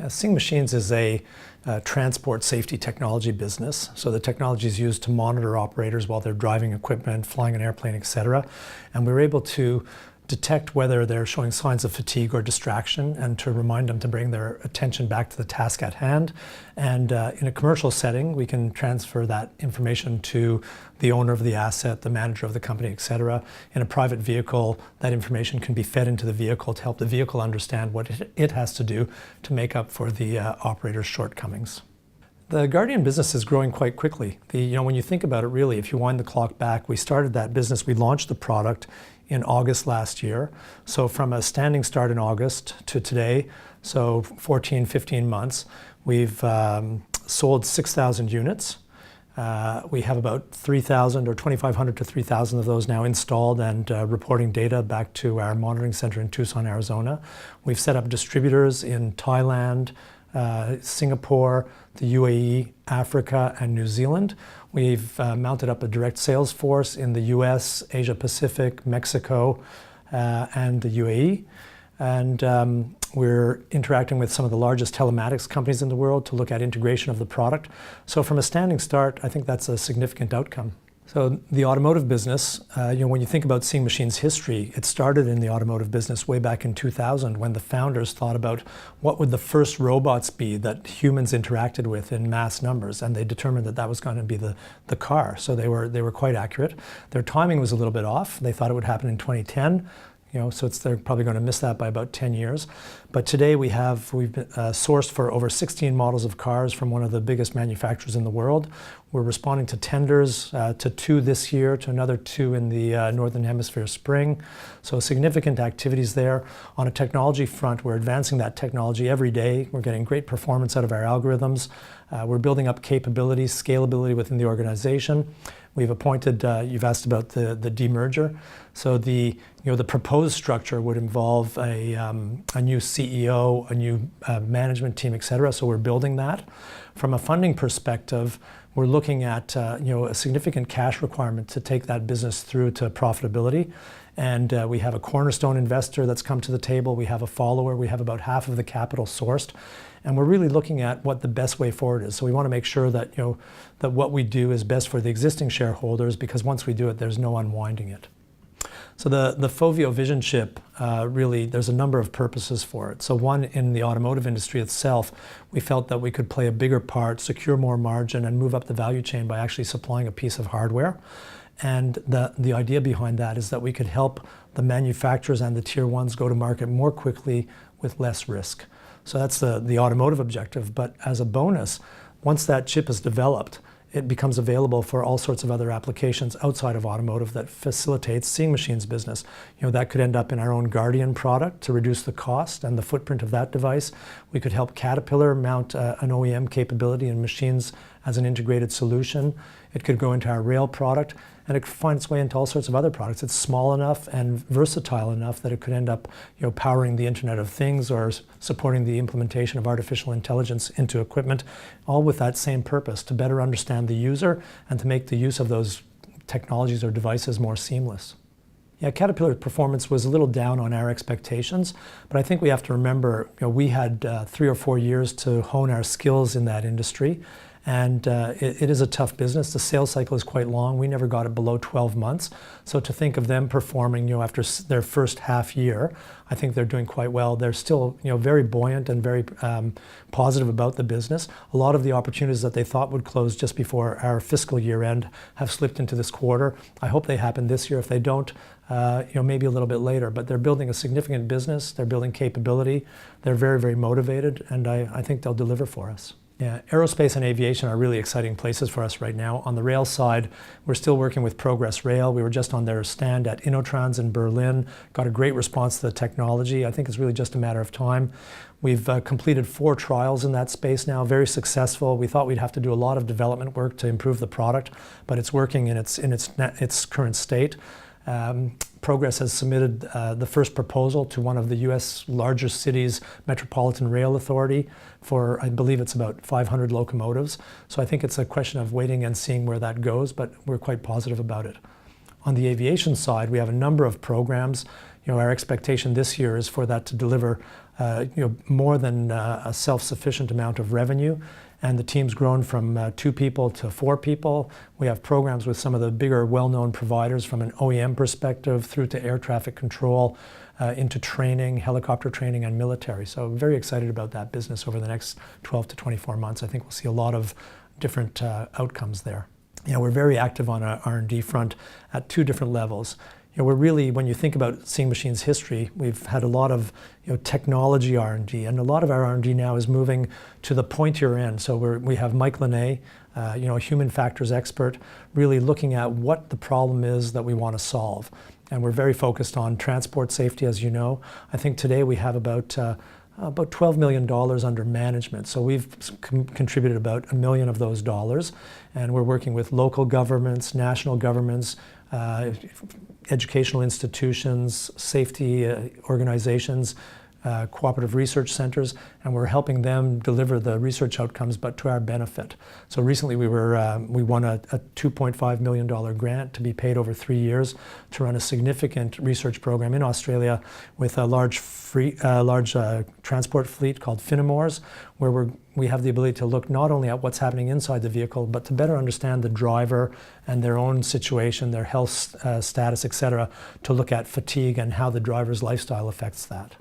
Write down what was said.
Seeing Machines is a transport safety technology business. So the technology is used to monitor operators while they're driving equipment, flying an airplane, etc. And we're able to detect whether they're showing signs of fatigue or distraction and to remind them to bring their attention back to the task at hand. And in a commercial setting, we can transfer that information to the owner of the asset, the manager of the company, etc. In a private vehicle, that information can be fed into the vehicle to help the vehicle understand what it has to do to make up for the operator's shortcomings. The Guardian business is growing quite quickly. When you think about it, really, if you wind the clock back, we started that business, we launched the product in August last year. So from a standing start in August to today, so 14, 15 months, we've sold 6,000 units. We have about 3,000 or 2,500 to 3,000 of those now installed and reporting data back to our monitoring center in Tucson, Arizona. We've set up distributors in Thailand, Singapore, the UAE, Africa, and New Zealand. We've mounted up a direct sales force in the US, Asia Pacific, Mexico, and the UAE. And we're interacting with some of the largest telematics companies in the world to look at integration of the product. So from a standing start, I think that's a significant outcome. So the automotive business, when you think about Seeing Machines' history, it started in the automotive business way back in 2000 when the founders thought about what would the first robots be that humans interacted with in mass numbers, and they determined that that was going to be the car. So they were quite accurate. Their timing was a little bit off. They thought it would happen in 2010. So they're probably going to miss that by about 10 years. But today we've been sourced for over 16 models of cars from one of the biggest manufacturers in the world. We're responding to tenders, to 2 this year, to another 2 in the Northern Hemisphere spring. So significant activities there. On a technology front, we're advancing that technology every day. We're getting great performance out of our algorithms. We're building up capability, scalability within the organization. We've appointed, you've asked about the demerger. So the proposed structure would involve a new CEO, a new management team, et cetera. So we're building that. From a funding perspective, we're looking at a significant cash requirement to take that business through to profitability. And we have a cornerstone investor that's come to the table. We have a follower. We have about half of the capital sourced. And we're really looking at what the best way forward is. So we want to make sure that, that what we do is best for the existing shareholders, because once we do it, there's no unwinding it. So the Fovio Vision chip, really, there's a number of purposes for it. So one, in the automotive industry itself, we felt that we could play a bigger part, secure more margin, and move up the value chain by actually supplying a piece of hardware. And the idea behind that is that we could help the manufacturers and the tier ones go to market more quickly with less risk. So that's the automotive objective. But as a bonus, once that chip is developed, it becomes available for all sorts of other applications outside of automotive that facilitates Seeing Machines business. That could end up in our own Guardian product to reduce the cost and the footprint of that device. We could help Caterpillar mount an OEM capability in machines as an integrated solution. It could go into our rail product, and it could find its way into all sorts of other products. It's small enough and versatile enough that it could end up powering the Internet of Things or supporting the implementation of artificial intelligence into equipment, all with that same purpose, to better understand the user and to make the use of those technologies or devices more seamless. Yeah, Caterpillar's performance was a little down on our expectations, but I think we have to remember, we had 3 or 4 years to hone our skills in that industry. And it is a tough business. The sales cycle is quite long. We never got it below 12 months. So to think of them performing, after their first half year, I think they're doing quite well. They're still, very buoyant and very positive about the business. A lot of the opportunities that they thought would close just before our fiscal year end have slipped into this quarter. I hope they happen this year. If they don't, maybe a little bit later. But they're building a significant business. They're building capability. They're very, very motivated, and I think they'll deliver for us. Yeah, aerospace and aviation are really exciting places for us right now. On the rail side, we're still working with Progress Rail. We were just on their stand at Innotrans in Berlin, got a great response to the technology. I think it's really just a matter of time. We've completed 4 trials in that space now, very successful. We thought we'd have to do a lot of development work to improve the product, but it's working in its current state. Progress has submitted the first proposal to one of the U.S. largest cities' Metropolitan Rail Authority for, I believe it's about 500 locomotives. So I think it's a question of waiting and seeing where that goes, but we're quite positive about it. On the aviation side, we have a number of programs. Our expectation this year is for that to deliver more than a self-sufficient amount of revenue. And the team's grown from 2 people to 4 people. We have programs with some of the bigger well-known providers from an OEM perspective through to air traffic control, into training, helicopter training, and military. So I'm very excited about that business over the next 12 to 24 months. I think we'll see a lot of different outcomes there. We're very active on our R&D front at 2 different levels. We're really, when you think about Seeing Machines' history, we've had a lot of technology R&D, and a lot of our R&D now is moving to the pointier end. So we have Mike Linné, a human factors expert, really looking at what the problem is that we want to solve. And we're very focused on transport safety, as you know. I think today we have about $12 million under management. So we've contributed about $1 million of those dollars, and we're working with local governments, national governments, educational institutions, safety organizations, cooperative research centers, and we're helping them deliver the research outcomes, but to our benefit. So recently we won a $2.5 million grant to be paid over 3 years to run a significant research program in Australia with a large transport fleet called Finamores, where we have the ability to look not only at what's happening inside the vehicle, but to better understand the driver and their own situation, their health status, etc., to look at fatigue and how the driver's lifestyle affects that.